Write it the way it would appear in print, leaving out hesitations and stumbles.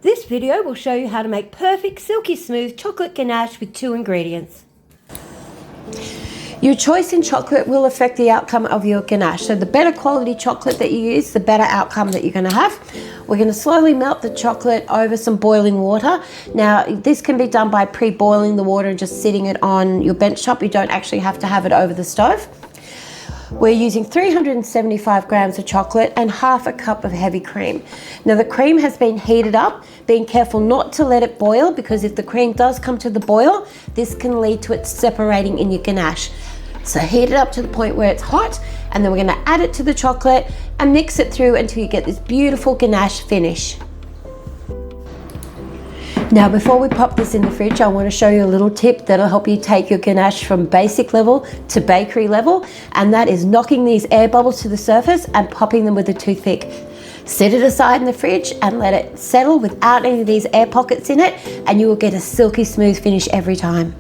This video will show you how to make perfect silky smooth chocolate ganache with 2 ingredients. Your choice in chocolate will affect the outcome of your ganache. So the better quality chocolate that you use, the better outcome that you're going to have. We're going to slowly melt the chocolate over some boiling water. Now this can be done by pre-boiling the water and just sitting it on your bench top. You don't actually have to have it over the stove. We're using 375 grams of chocolate and half a cup of heavy cream. Now the cream has been heated up, being careful not to let it boil, because if the cream does come to the boil, this can lead to it separating in your ganache. So heat it up to the point where it's hot, and then we're going to add it to the chocolate and mix it through until you get this beautiful ganache finish. Now before we pop this in the fridge, I want to show you a little tip that'll help you take your ganache from basic level to bakery level, and that is knocking these air bubbles to the surface and popping them with a toothpick. Set it aside in the fridge and let it settle without any of these air pockets in it, and you will get a silky smooth finish every time.